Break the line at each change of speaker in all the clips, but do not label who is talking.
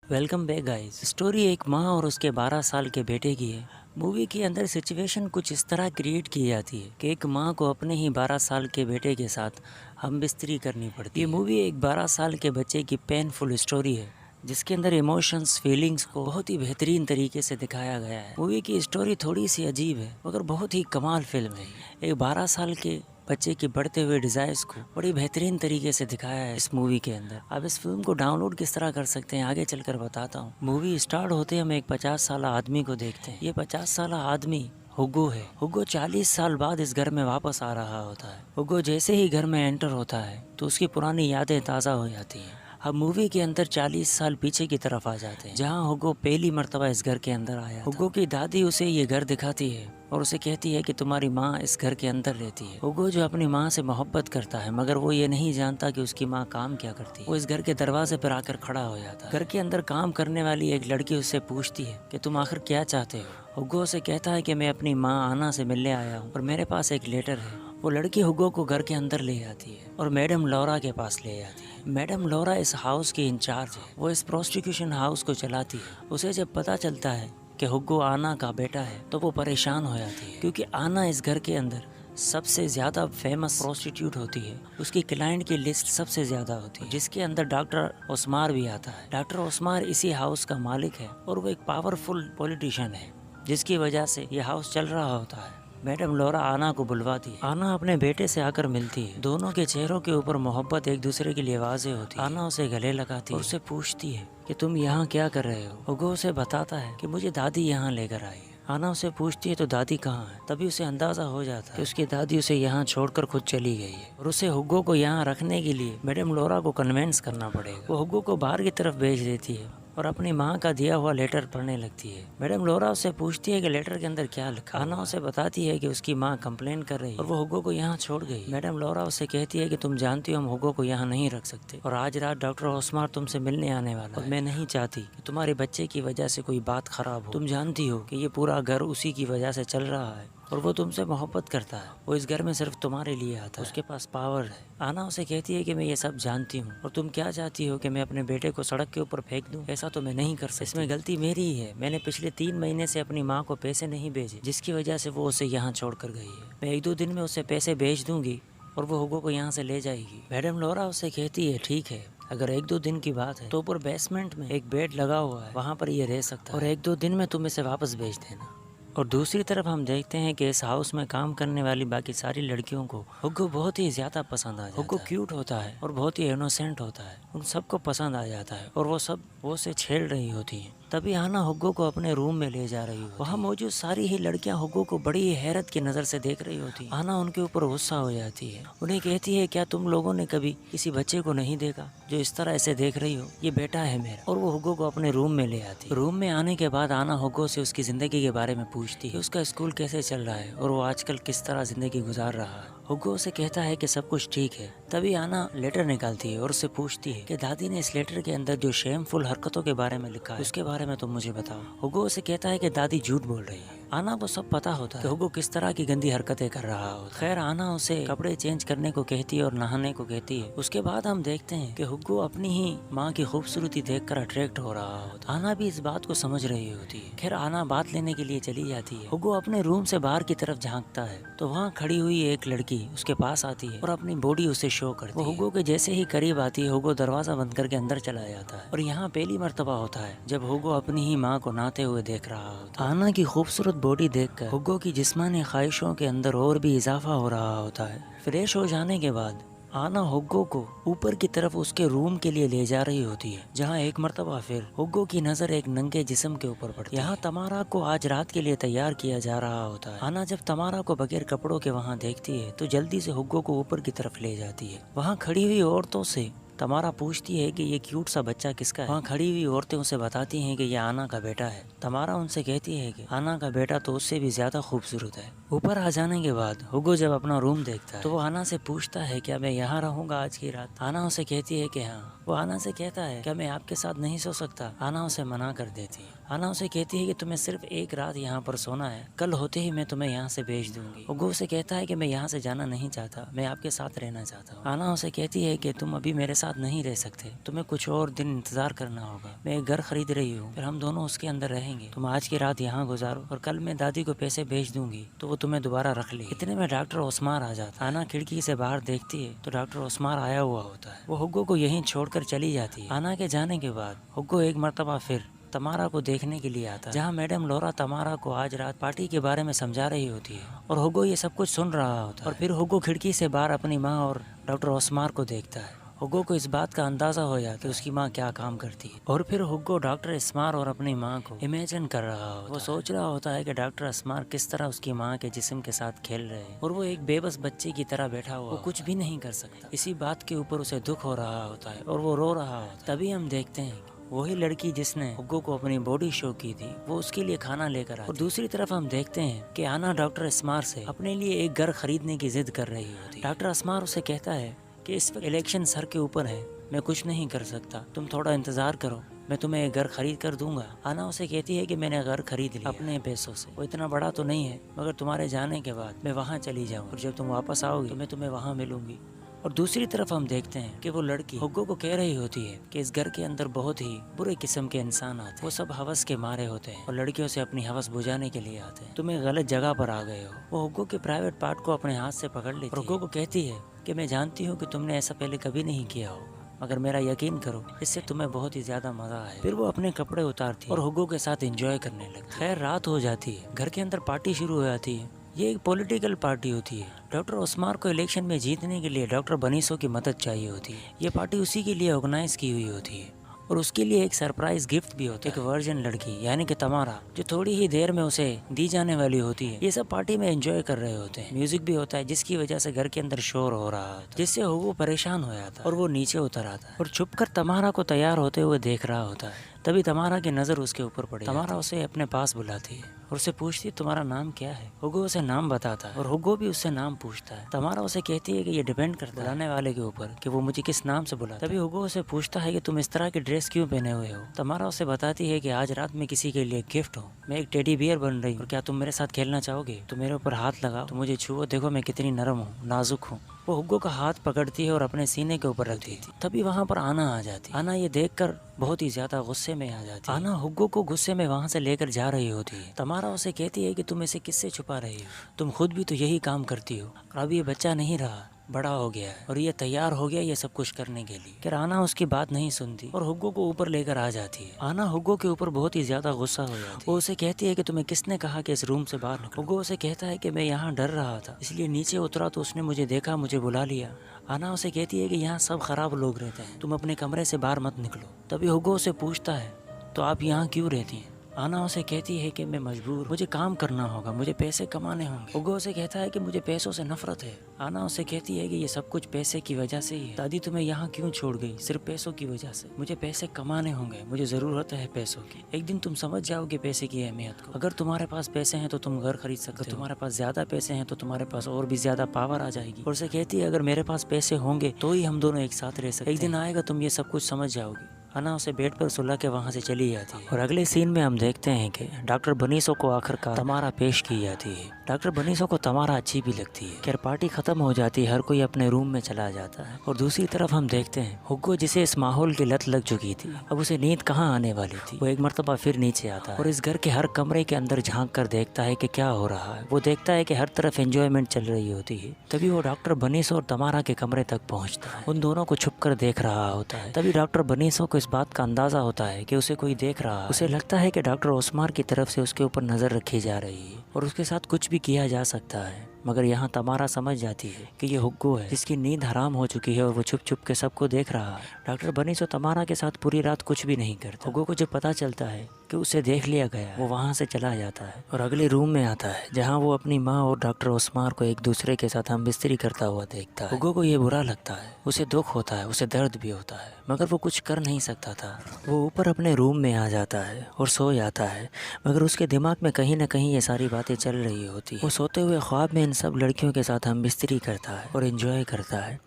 Welcome back guys. Story एक माँ और उसके 12 साल के बेटे की है। मूवी के अंदर सिचुएशन कुछ इस तरह क्रिएट की जाती है कि एक माँ को अपने ही 12 साल के बेटे के साथ हमबिस्तरी करनी पड़ती है। ये मूवी एक 12 साल के बच्चे की पेनफुल स्टोरी है जिसके अंदर इमोशंस फीलिंग्स को बहुत ही बेहतरीन तरीके से दिखाया गया है। मूवी की स्टोरी थोड़ी सी अजीब है मगर बहुत ही कमाल फिल्म है। एक 12 साल के बच्चे के बढ़ते हुए डिजायर्स को बड़ी बेहतरीन तरीके से दिखाया है इस मूवी के अंदर। अब इस फिल्म को डाउनलोड किस तरह कर सकते हैं आगे चलकर बताता हूँ। मूवी स्टार्ट होते ही हम एक 50 साल आदमी को देखते हैं। ये 50 साल आदमी हुगो है। हुगो 40 साल बाद इस घर में वापस आ रहा होता है। हुगो जैसे ही घर में एंटर होता है तो उसकी पुरानी यादें ताज़ा हो जाती हैं। अब मूवी के अंदर 40 साल पीछे की तरफ आ जाते हैं जहाँ हुगो पहली मर्तबा इस घर के अंदर आया। हुगो की दादी उसे ये घर दिखाती है और उसे कहती है कि तुम्हारी माँ इस घर के अंदर रहती है। हुगो जो अपनी माँ से मोहब्बत करता है मगर वो ये नहीं जानता कि उसकी माँ काम क्या करती है। वो इस घर के दरवाजे पर आकर खड़ा हो जाता है। घर के अंदर काम करने वाली एक लड़की उससे पूछती है कि तुम आखिर क्या चाहते हो। हुगो उसे कहता है कि मैं अपनी माँ आना से मिलने आया हूँ और मेरे पास एक लेटर है। वो लड़की हुगो को घर के अंदर ले आती है और मैडम लौरा के पास ले आती है। मैडम लौरा इस हाउस की इंचार्ज है। वो इस प्रोस्टिट्यूशन हाउस को चलाती है। उसे जब पता चलता है कि हुगो आना का बेटा है तो वो परेशान हो जाती है क्योंकि आना इस घर के अंदर सबसे ज्यादा फेमस प्रोस्टिट्यूट होती है। उसकी क्लाइंट की लिस्ट सबसे ज्यादा होती है जिसके अंदर डॉक्टर ओस्मार भी आता है। डॉक्टर ओस्मार इसी हाउस का मालिक है और वो एक पावरफुल पॉलिटिशियन है जिसकी वजह से ये हाउस चल रहा होता है। मैडम लौरा आना को बुलवाती है। आना अपने बेटे से आकर मिलती है। दोनों के चेहरों के ऊपर मोहब्बत एक दूसरे के लिए वाज़ेह होती है। आना उसे गले लगाती है और उसे पूछती है कि तुम यहाँ क्या कर रहे हो। हुगो उसे बताता है कि मुझे दादी यहाँ लेकर आई है। आना उसे पूछती है तो दादी कहाँ है। तभी उसे अंदाजा हो जाता है कि उसकी दादी उसे यहाँ छोड़कर खुद चली गई है और उसे हुगो को यहाँ रखने के लिए मैडम लौरा को कन्वेंस करना पड़ेगा। वो हुगो को बाहर की तरफ भेज देती है और अपनी माँ का दिया हुआ लेटर पढ़ने लगती है। मैडम लौरा उससे पूछती है कि लेटर के अंदर क्या लिखा। आना उसे बताती है कि उसकी माँ कंप्लेन कर रही है और वो हुगो को यहाँ छोड़ गई। मैडम लौरा उसे कहती है कि तुम जानती हो हम हुगो को यहाँ नहीं रख सकते और आज रात डॉक्टर ओस्मार तुमसे मिलने आने वाला और मैं नहीं चाहती कि तुम्हारे बच्चे की वजह से कोई बात खराब हो। तुम जानती हो कि ये पूरा घर उसी की वजह से चल रहा है और वो तुमसे मोहब्बत करता है। वो इस घर में सिर्फ तुम्हारे लिए आता है। उसके पास पावर है। आना उसे कहती है कि मैं ये सब जानती हूँ और तुम क्या चाहती हो कि मैं अपने बेटे को सड़क के ऊपर फेंक दूँ। ऐसा तो मैं नहीं कर सकती। इसमें गलती मेरी ही है। मैंने पिछले 3 महीने से अपनी माँ को पैसे नहीं भेजे जिसकी वजह से वो उसे यहाँ छोड़ कर गई है। मैं 1-2 दिन में उसे पैसे भेज दूंगी और वो हुगो को यहाँ से ले जाएगी। मैडम लौरा उससे कहती है ठीक है, अगर 1-2 दिन की बात है तो ऊपर बेसमेंट में एक बेड लगा हुआ है, वहाँ पर ये रह सकता है और 1-2 दिन में तुम इसे वापस भेज देना। और दूसरी तरफ हम देखते हैं कि इस हाउस में काम करने वाली बाकी सारी लड़कियों को हुगो बहुत ही ज्यादा पसंद आ जाता है। हुगो क्यूट होता है और बहुत ही इनोसेंट होता है। उन सबको पसंद आ जाता है और वो सब वो से छेड़ रही होती हैं। तभी आना हुगो को अपने रूम में ले जा रही होती है। वहाँ मौजूद सारी ही लड़कियां हुगो को बड़ी ही हैरत की नजर से देख रही होती हैं। आना उनके ऊपर गुस्सा हो जाती है। उन्हें कहती है क्या तुम लोगों ने कभी किसी बच्चे को नहीं देखा जो इस तरह ऐसे देख रही हो। ये बेटा है मेरा। और वो हुगो को अपने रूम में ले आती है। रूम में आने के बाद आना हुगो से उसकी जिंदगी के बारे में पूछती है। उसका स्कूल कैसे चल रहा है और वो आजकल किस तरह जिंदगी गुजार रहा है। हुगो उसे कहता है कि सब कुछ ठीक है। तभी आना लेटर निकालती है और उससे पूछती है कि दादी ने इस लेटर के अंदर जो शेमफुल हरकतों के बारे में लिखा है उसके बारे में तुम मुझे बताओ। हुगो उसे कहता है कि दादी झूठ बोल रही है। आना को सब पता होता है कि हुगो किस तरह की गंदी हरकतें कर रहा होता है। खैर आना उसे कपड़े चेंज करने को कहती है और नहाने को कहती है। उसके बाद हम देखते हैं कि हुगो अपनी ही माँ की खूबसूरती देखकर अट्रैक्ट हो रहा होता है। आना भी इस बात को समझ रही होती है। खैर आना बात लेने के लिए चली जाती है। हुगो अपने रूम से बाहर की तरफ झांकता है तो वहाँ खड़ी हुई एक लड़की उसके पास आती है और अपनी बॉडी उसे शो करती है। वो हुगो के जैसे ही करीब आती है हुगो दरवाजा बंद करके अंदर चला जाता है और यहाँ पहली मर्तबा होता है जब हुगो अपनी ही माँ को नहाते हुए देख रहा होता है। आना की खूबसूरत बॉडी देखकर हुगो की जिस्मानी ख्वाहिशों के अंदर और भी इजाफा हो रहा होता है। फ्रेश हो जाने के बाद आना हुगो को ऊपर की तरफ उसके रूम के लिए ले जा रही होती है जहाँ एक मर्तबा फिर हुगो की नजर एक नंगे जिस्म के ऊपर पड़ती है। यहाँ तमारा को आज रात के लिए तैयार किया जा रहा होता है। आना जब तमारा को बगैर कपड़ों के वहाँ देखती है तो जल्दी से हुगो को ऊपर की तरफ ले जाती है। वहाँ खड़ी हुई औरतों से तमारा पूछती है कि ये क्यूट सा बच्चा किसका है। वहाँ खड़ी हुई औरतें उसे बताती हैं कि ये आना का बेटा है। तमारा उनसे कहती है कि आना का बेटा तो उससे भी ज्यादा खूबसूरत है। ऊपर आ जाने के बाद हुगो जब अपना रूम देखता है तो वो आना से पूछता है क्या मैं यहाँ रहूंगा आज की रात। आना उसे कहती है कि हाँ। वो आना से कहता है क्या मैं आपके साथ नहीं सो सकता। आना उसे मना कर देती है। आना उसे कहती है कि तुम्हें सिर्फ एक रात यहाँ पर सोना है, कल होते ही मैं तुम्हें यहाँ से भेज दूंगी। हुगो उसे कहता है कि मैं यहाँ से जाना नहीं चाहता, मैं आपके साथ रहना चाहता हूँ। आना उसे कहती है कि तुम अभी मेरे साथ साथ नहीं रह सकते, तुम्हें कुछ और दिन इंतजार करना होगा। मैं एक घर खरीद रही हूँ, फिर हम दोनों उसके अंदर रहेंगे। तुम आज की रात यहाँ गुजारो और कल मैं दादी को पैसे भेज दूंगी तो वो तुम्हें दोबारा रख ले। इतने में डॉक्टर ओस्मार आ जाता है। आना खिड़की से बाहर देखती है तो डॉक्टर ओस्मार आया हुआ होता है। वो हुग्गो को यहीं छोड़कर चली जाती है। आना के जाने के बाद हुग्गो एक मर्तबा फिर तमारा को देखने के लिए आता है, जहाँ मैडम लोरा तमारा को आज रात पार्टी के बारे में समझा रही होती है और हुग्गो ये सब कुछ सुन रहा होता है। और फिर हुग्गो खिड़की से बाहर अपनी माँ और डॉक्टर ओस्मार को देखता है। हुग्गो को इस बात का अंदाजा हो जाता है कि उसकी माँ क्या काम करती है। और फिर हुग्गो डॉक्टर अस्मार और अपनी माँ को इमेजिन कर रहा होता है। वो सोच रहा होता है कि डॉक्टर अस्मार किस तरह उसकी माँ के जिस्म के साथ खेल रहे हैं और वो एक बेबस बच्चे की तरह बैठा हुआ, वो कुछ भी नहीं कर सकता। इसी बात के ऊपर उसे दुख हो रहा होता है और वो रो रहा होता है। तभी हम देखते हैं वही लड़की जिसने हुग्गो को अपनी बॉडी शो की थी वो उसके लिए खाना लेकर आई। और दूसरी तरफ हम देखते हैं कि आना डॉक्टर अस्मार से अपने लिए एक घर खरीदने की जिद कर रही होती है। डॉक्टर अस्मार उसे कहता है कि इस वक्त इलेक्शन सर के ऊपर है, मैं कुछ नहीं कर सकता, तुम थोड़ा इंतजार करो, मैं तुम्हें एक घर खरीद कर दूंगा। आना उसे कहती है कि मैंने घर खरीद लिया अपने पैसों से, वो इतना बड़ा तो नहीं है मगर तुम्हारे जाने के बाद मैं वहाँ चली जाऊँ और जब तुम वापस आओगी तो मैं तुम्हें वहाँ मिलूंगी। और दूसरी तरफ हम देखते हैं कि वो लड़की हुग्गो को कह रही होती है कि इस घर के अंदर बहुत ही बुरे किस्म के इंसान आते हैं, वो सब हवस के मारे होते हैं और लड़कियों से अपनी हवस बुझाने के लिए आते हैं। तुम एक गलत जगह पर आ गए हो। वो हुग्गो के प्राइवेट पार्ट को अपने हाथ से पकड़ लेती है और हुग्गो को कहती है कि मैं जानती हूँ कि तुमने ऐसा पहले कभी नहीं किया हो, मगर मेरा यकीन करो इससे तुम्हें बहुत ही ज्यादा मजा आए। फिर वो अपने कपड़े उतारती है और हुग्गो के साथ एंजॉय करने लगती है। खैर रात हो जाती है, घर के अंदर पार्टी शुरू हो जाती है। ये एक पॉलिटिकल पार्टी होती है। डॉक्टर ओस्मार को इलेक्शन में जीतने के लिए डॉक्टर बनीसो की मदद चाहिए होती है। ये पार्टी उसी के लिए ऑर्गेनाइज की हुई होती है और उसके लिए एक सरप्राइज गिफ्ट भी होता है, एक वर्जिन लड़की यानी कि तमारा, जो थोड़ी ही देर में उसे दी जाने वाली होती है। ये सब पार्टी में एंजॉय कर रहे होते हैं, म्यूजिक भी होता है जिसकी वजह से घर के अंदर शोर हो रहा होता है, जिससे वो परेशान हो जाता है और वो नीचे उतर आता है और छुपकर तमारा को तैयार होते हुए देख रहा होता है। तभी तमारा की नजर उसके ऊपर पड़ी। तमारा उसे अपने पास बुलाती है और उसे पूछती है तुम्हारा नाम क्या है। हुग्गो उसे नाम बताता है और हुग्गो भी उससे नाम पूछता है। तमारा उसे कहती है कि ये डिपेंड करता है बुलाने वाले के ऊपर कि वो मुझे किस नाम से बुलाता है। तभी हुग्गो उसे पूछता है कि तुम इस तरह की ड्रेस क्यों पहने हुए हो। तमारा उसे बताती है कि आज रात में किसी के लिए गिफ्ट हूँ, मैं एक टेडी बियर बन रही हूँ और क्या तुम मेरे साथ खेलना चाहोगे। तो मेरे ऊपर हाथ लगाओ, तो मुझे छुओ, देखो मैं कितनी नरम हूँ, नाजुक हूँ। वो हुग्गो का हाथ पकड़ती है और अपने सीने के ऊपर रखती है। तभी वहाँ पर आना आ जाती। आना ये देखकर बहुत ही ज्यादा गुस्से में आ जाती। आना हुग्गो को गुस्से में वहाँ से लेकर जा रही होती है। तमारा उसे कहती है कि तुम इसे किससे छुपा रही हो, तुम खुद भी तो यही काम करती हो और अब ये बच्चा नहीं रहा, बड़ा हो गया है और ये तैयार हो गया ये सब कुछ करने के लिए। फिर आना उसकी बात नहीं सुनती और हुग्गो को ऊपर लेकर आ जाती है। आना हुग्गो के ऊपर बहुत ही ज्यादा गुस्सा हो जाती है। वो उसे कहती है कि तुम्हें किसने कहा कि इस रूम से बाहर निकलो। हुग्गो उसे कहता है कि मैं यहाँ डर रहा था इसलिए नीचे उतरा तो उसने मुझे देखा, मुझे बुला लिया। आना उसे कहती है कि यहाँ सब खराब लोग रहते हैं, तुम अपने कमरे से बाहर मत निकलो। तभी हुग्गो उसे पूछता है तो आप यहाँ क्यों रहती हैं। आना उसे कहती है कि मैं मजबूर, मुझे काम करना होगा, मुझे पैसे कमाने होंगे। हुग्गो उसे कहता है कि मुझे पैसों से नफरत है। आना उसे कहती है कि ये सब कुछ पैसे की वजह से ही है। दादी तुम्हें यहाँ क्यों छोड़ गई, सिर्फ पैसों की वजह से। मुझे पैसे कमाने होंगे, मुझे जरूरत है पैसों की। एक दिन तुम समझ जाओगे पैसे की अहमियत को। अगर तुम्हारे पास पैसे हैं तो तुम घर खरीद सकते हो, तुम्हारे पास ज्यादा पैसे हैं तो तुम्हारे पास और भी ज्यादा पावर आ जाएगी। और उसे कहती है अगर मेरे पास पैसे होंगे तो ही हम दोनों एक साथ रह सकते हैं। एक दिन आएगा तुम ये सब कुछ समझ जाओगी। आना उसे बेड पर सुला के वहाँ से चली जाती है। और अगले सीन में हम देखते हैं कि डॉक्टर बनीसो को आखिरकार तमारा पेश की जाती है। डॉक्टर बनीसो को तमारा अच्छी भी लगती है। खैर पार्टी खत्म हो जाती है, हर कोई अपने रूम में चला जाता है। और दूसरी तरफ हम देखते हैं हुग्गो जिसे इस माहौल की लत लग चुकी थी, अब उसे नींद कहाँ आने वाली थी। वो एक मर्तबा फिर नीचे आता है और इस घर के हर कमरे के अंदर झांक कर देखता है कि क्या हो रहा है। वो देखता है कि हर तरफ एंजॉयमेंट चल रही होती है। तभी वो डॉक्टर बनीसो और तमारा के कमरे तक पहुँचता है, उन दोनों को छुप कर देख रहा होता है। तभी डॉक्टर बनीसो को इस बात का अंदाजा होता है कि उसे कोई देख रहा है। उसे लगता है कि डॉक्टर ओस्मार की तरफ से उसके ऊपर नजर रखी जा रही है और उसके साथ कुछ भी किया जा सकता है। मगर यहाँ तमारा समझ जाती है कि ये हुग्गो है जिसकी नींद हराम हो चुकी है और वो छुप छुप के सबको देख रहा है। डॉक्टर बनीसो तमारा के साथ पूरी रात कुछ भी नहीं करता। हुग्गो को जब पता चलता है कि उसे देख लिया गया, वो वहाँ से चला जाता है और अगले रूम में आता है जहाँ वो अपनी माँ और डॉक्टर ओस्मार को एक दूसरे के साथ हम बिस्तरी करता हुआ देखता है। हुग्गो को ये बुरा लगता है, उसे दुख होता है, उसे दर्द भी होता है, मगर वो कुछ कर नहीं सकता था। वो ऊपर अपने रूम में आ जाता है और सो जाता है, मगर उसके दिमाग में कहीं ना कहीं ये सारी बातें चल रही होती है। वो सोते हुए ख्वाब में इन सब लड़कियों के साथ हम बिस्तरी करता है और एंजॉय करता है।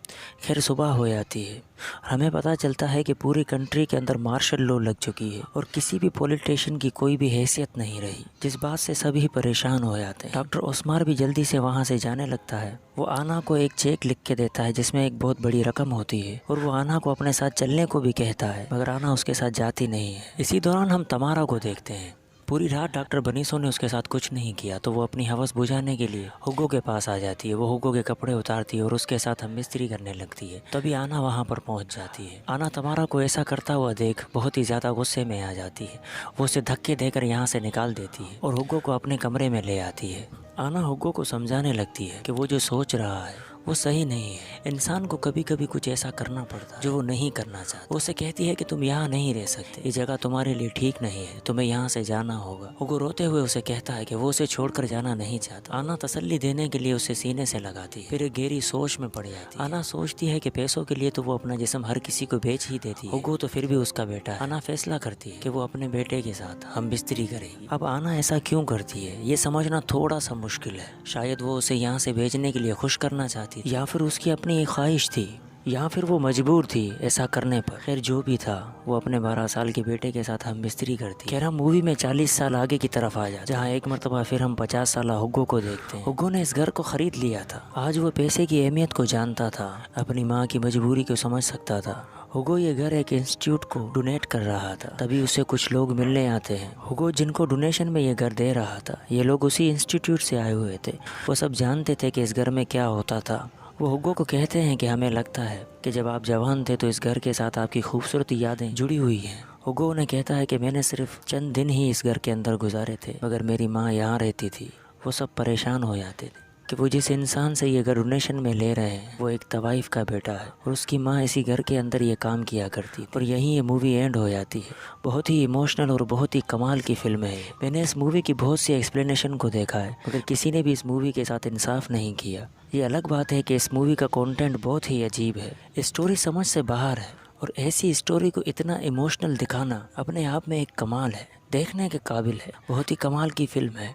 खैर सुबह हो जाती है और हमें पता चलता है कि पूरी कंट्री के अंदर मार्शल लॉ लग चुकी है और किसी भी पॉलिटिक्स रिहैबिलिटेशन की कोई भी हैसियत नहीं रही, जिस बात से सभी परेशान हो जाते हैं। डॉक्टर ओस्मार भी जल्दी से वहाँ से जाने लगता है। वो आना को एक चेक लिख के देता है जिसमें एक बहुत बड़ी रकम होती है और वो आना को अपने साथ चलने को भी कहता है, मगर आना उसके साथ जाती नहीं है। इसी दौरान हम तमारा को देखते हैं। पूरी रात डॉक्टर बनीसो ने उसके साथ कुछ नहीं किया तो वो अपनी हवस बुझाने के लिए हुगो के पास आ जाती है। वो हुगो के कपड़े उतारती है और उसके साथ हम मिस्त्री करने लगती है। तभी आना वहाँ पर पहुँच जाती है। आना तमारा को ऐसा करता हुआ देख बहुत ही ज़्यादा गुस्से में आ जाती है। वो उसे धक्के देकर यहाँ से निकाल देती है और हुगो को अपने कमरे में ले आती है। आना हुगो को समझाने लगती है कि वो जो सोच रहा है वो सही नहीं है। इंसान को कभी कभी कुछ ऐसा करना पड़ता है जो वो नहीं करना चाहता। वो उसे कहती है कि तुम यहाँ नहीं रह सकते, ये जगह तुम्हारे लिए ठीक नहीं है, तुम्हें यहाँ से जाना होगा। हुगो रोते हुए उसे कहता है कि वो उसे छोड़कर जाना नहीं चाहता। आना तसल्ली देने के लिए उसे सीने से लगाती है, फिर एक गहरी सोच में पड़ जाती है। आना सोचती है कि पैसों के लिए तो वो अपना जिस्म हर किसी को बेच ही देती है। हुगो तो फिर भी उसका बेटा है। आना फैसला करती है कि वो अपने बेटे के साथ हम बिस्तरी करेगी। अब आना ऐसा क्यों करती है ये समझना थोड़ा सा मुश्किल है। शायद वो उसे यहाँ से भेजने के लिए खुश करना चाहती थी, या फिर उसकी अपनी एक ख्वाहिश थी, या फिर वो मजबूर थी ऐसा करने पर। खैर जो भी था वो अपने 12 साल के बेटे के साथ हम बिस्तरी करती। खैर हम मूवी में 40 साल आगे की तरफ आ जाते, जहाँ एक मरतबा फिर हम 50 साल हुगो को देखते हैं। हुगो ने इस घर को खरीद लिया था। आज वो पैसे की अहमियत को जानता था, अपनी माँ की मजबूरी को समझ सकता था। हुगो ये घर एक इंस्टीट्यूट को डोनेट कर रहा था, तभी उसे कुछ लोग मिलने आते हैं। हुगो जिनको डोनेशन में ये घर दे रहा था ये लोग उसी इंस्टीट्यूट से आए हुए थे। वो सब जानते थे कि इस घर में क्या होता था। वो हुगो को कहते हैं कि हमें लगता है कि जब आप जवान थे तो इस घर के साथ आपकी खूबसूरत यादें जुड़ी हुई हैं। हुगो उन्हें कहता है कि मैंने सिर्फ चंद दिन ही इस घर के अंदर गुजारे थे, मगर मेरी माँ यहाँ रहती थी। वो सब परेशान हो जाते थे कि वो जिस इंसान से ये घर डोनेशन में ले रहे हैं वो एक तवाइफ का बेटा है और उसकी माँ इसी घर के अंदर ये काम किया करती थी। और यहीं ये मूवी एंड हो जाती है। बहुत ही इमोशनल और बहुत ही कमाल की फिल्म है। मैंने इस मूवी की बहुत सी एक्सप्लेनेशन को देखा है, मगर किसी ने भी इस मूवी के साथ इंसाफ नहीं किया। ये अलग बात है कि इस मूवी का कंटेंट बहुत ही अजीब है, स्टोरी समझ से बाहर है, और ऐसी स्टोरी को इतना इमोशनल दिखाना अपने आप में एक कमाल है, देखने के काबिल है। बहुत ही कमाल की फिल्म है।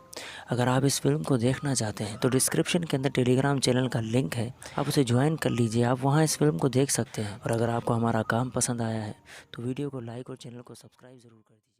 अगर आप इस फिल्म को देखना चाहते हैं तो डिस्क्रिप्शन के अंदर टेलीग्राम चैनल का लिंक है, आप उसे ज्वाइन कर लीजिए। आप वहां इस फिल्म को देख सकते हैं। और अगर आपको हमारा काम पसंद आया है तो वीडियो को लाइक और चैनल को सब्सक्राइब ज़रूर कर दीजिए।